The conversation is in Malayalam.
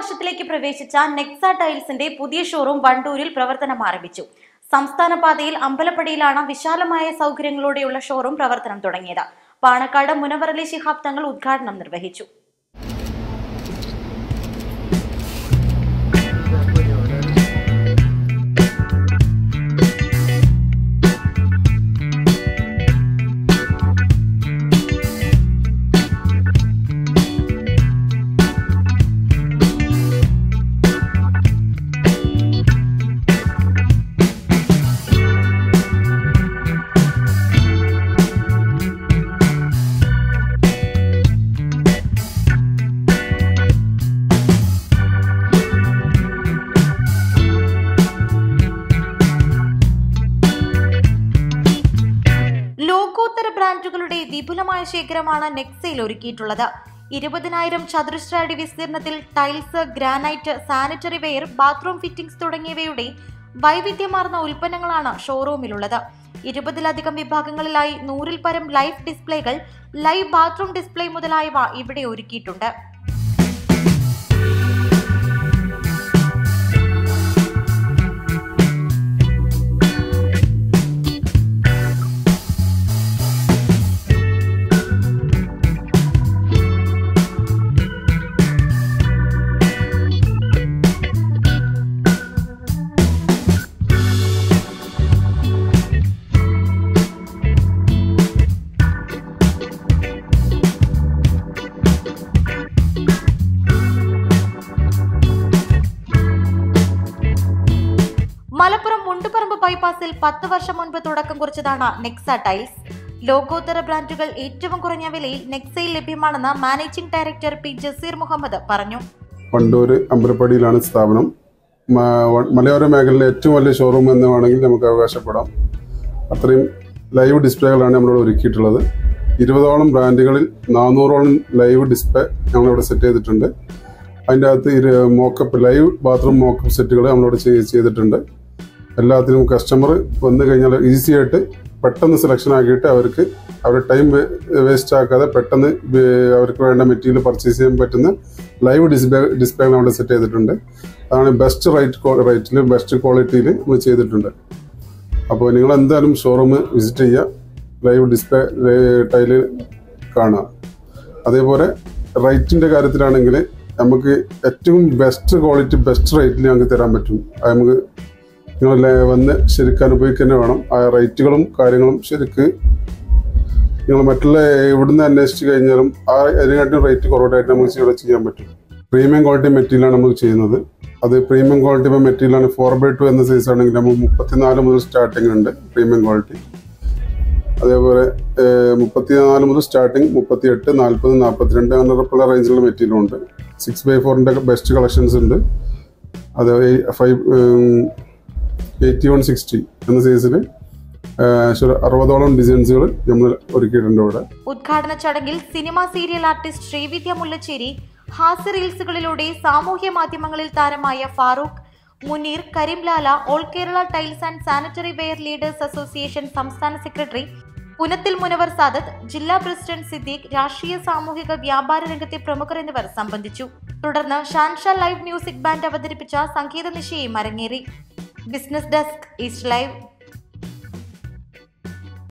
വർഷത്തിലേക്ക് പ്രവേശിച്ച നെക്സ ടൈൽസിന്റെ പുതിയ ഷോറൂം വണ്ടൂരിൽ പ്രവർത്തനം ആരംഭിച്ചു. സംസ്ഥാന പാതയിൽ അമ്പലപ്പടിയിലാണ് വിശാലമായ സൗകര്യങ്ങളോടെയുള്ള ഷോറൂം പ്രവർത്തനം തുടങ്ങിയത്. പാണക്കാട് മുനവർ അലി ശിഹാബ് തങ്ങൾ ഉദ്ഘാടനം നിർവഹിച്ചു. ലോകോത്തര ബ്രാൻഡുകളുടെ വിപുലമായ ശേഖരമാണ് നെക്സയിൽ ഒരുക്കിയിട്ടുള്ളത്. 20,000 ചതുരശ്ര അടി വിസ്തീർണത്തിൽ tiles, granite, sanitary ware, bathroom fittings തുടങ്ങിയവയുടെ വൈവിധ്യമാർന്ന ഉൽപ്പന്നങ്ങളാണ് ഷോറൂമിലുള്ളത്. 20-ലധികം വിഭാഗങ്ങളിലായി 100-ൽ പരം ലൈവ് ഡിസ്പ്ലേകൾ, ലൈവ് ബാത്റൂം ഡിസ്പ്ലേ മുതലായവ ഇവിടെ ഒരുക്കിയിട്ടുണ്ട്. മലപ്പുറം മുണ്ടുപറമ്പ് ബൈപ്പാസിൽ 10 വർഷം മുൻപ് തുടക്കം കുറിച്ചതാണ് നെക്സ ടൈൽസ്. ലോകോത്തര ബ്രാൻഡുകൾ ഏറ്റവും കുറഞ്ഞ വിലയിൽ നെക്സയിൽ ലഭ്യമാണെന്ന് managing director P Jaseer Muhammad പറഞ്ഞു. വണ്ടൂർ അമ്പലപ്പടിയിലാണ് സ്ഥാപനം. മലയോര മേഖലയിലെ ഏറ്റവും വലിയ ഷോറൂം എന്ന് വേണമെങ്കിൽ നമുക്ക് അവകാശപ്പെടാം. അത്രയും ലൈവ് ഡിസ്പ്ലേകളാണ് നമ്മളിവിടെ ഒരുക്കിയിട്ടുള്ളത്. 20ഓളം ബ്രാൻഡുകളിൽ 400ഓളം ലൈവ് ഡിസ്പ്ലേ നമ്മളിവിടെ സെറ്റ് ചെയ്തിട്ടുണ്ട്. അതിൻ്റെ അകത്ത് മോക്കപ്പ് ലൈവ് ബാത്റൂം മോക്കപ്പ് സെറ്റുകൾ നമ്മളിവിടെ ചെയ്തിട്ടുണ്ട്. എല്ലാത്തിനും കസ്റ്റമർ വന്നു കഴിഞ്ഞാൽ ഈസി ആയിട്ട് പെട്ടെന്ന് സെലക്ഷൻ ആക്കിയിട്ട് അവർക്ക് അവരുടെ ടൈം വേസ്റ്റ് ആക്കാതെ പെട്ടെന്ന് അവർക്ക് വേണ്ട മെറ്റീരിയൽ പർച്ചേസ് ചെയ്യാൻ പറ്റുന്ന ലൈവ് ഡിസ്പ്ലേ നമ്മൾ സെറ്റ് ചെയ്തിട്ടുണ്ട്. അതാണ് ബെസ്റ്റ് റേറ്റിൽ ബെസ്റ്റ് ക്വാളിറ്റിയിൽ നമ്മൾ ചെയ്തിട്ടുണ്ട്. അപ്പോൾ നിങ്ങൾ എന്തായാലും ഷോറൂം വിസിറ്റ് ചെയ്യുക, ലൈവ് ഡിസ്പ്ലേ ടൈല് കാണുക. അതേപോലെ റേറ്റിൻ്റെ കാര്യത്തിലാണെങ്കിൽ നമുക്ക് ഏറ്റവും ബെസ്റ്റ് ക്വാളിറ്റി ബെസ്റ്റ് റേറ്റിൽ ഞങ്ങൾക്ക് തരാൻ പറ്റും. അത് നമുക്ക് നിങ്ങൾ വന്ന് ശരിക്കും അനുഭവിക്കുക തന്നെ വേണം. ആ റേറ്റുകളും കാര്യങ്ങളും ശരിക്ക് നിങ്ങൾ മറ്റുള്ള ഇവിടുന്ന് അന്വേഷിച്ച് കഴിഞ്ഞാലും അതിനെക്കാട്ടും റേറ്റ് കുറവായിട്ട് നമുക്ക് ഇവിടെ ചെയ്യാൻ പറ്റും. പ്രീമിയം ക്വാളിറ്റി മെറ്റീരിയലാണ് നമുക്ക് ചെയ്യുന്നത്. അത് പ്രീമിയം ക്വാളിറ്റി മെറ്റീരിയലാണ്. 4x2 എന്ന സൈസ് ആണെങ്കിൽ നമുക്ക് 34 മുതൽ സ്റ്റാർട്ടിംഗ് ഉണ്ട് പ്രീമിയം ക്വാളിറ്റി. അതേപോലെ 34 മുതൽ സ്റ്റാർട്ടിങ് 38, 40, 42 അങ്ങനെ പല റേഞ്ചിലുള്ള മെറ്റീരിയലും ഉണ്ട്. 6x4ൻ്റെ ബെസ്റ്റ് കളക്ഷൻസ് ഉണ്ട്. അത് 8160 എന്ന സൈസിൽ 60ഓളം ഡിസൈൻസുകൾ നമ്മൾ ഒരുക്കിയിട്ടുണ്ട് ഇവിടെ. ഉദ്ഘാടന ചടങ്ങിൽ cinema serial artist Sreevidya Mullacheri, ഹാസ്യ റീൽസുകളിലൂടെ സാമൂഹ്യ മാധ്യമങ്ങളിൽ താരമായ Farooq, Muneer, Kareemlala, all Kerala tiles and sanitary ware leaders association സംസ്ഥാന സെക്രട്ടറി പുനത്തിൽ മുനവർ സാദത്ത്, ജില്ലാ പ്രസിഡന്റ് സിദ്ദീഖ്, രാഷ്ട്രീയ സാമൂഹിക വ്യാപാര രംഗത്തെ പ്രമുഖർ എന്നിവർ സംബന്ധിച്ചു. തുടർന്ന് ഷാൻഷാ ലൈവ് മ്യൂസിക് ബാൻഡ് അവതരിപ്പിച്ച സംഗീത നിശയും അരങ്ങേറി. Business desk east live.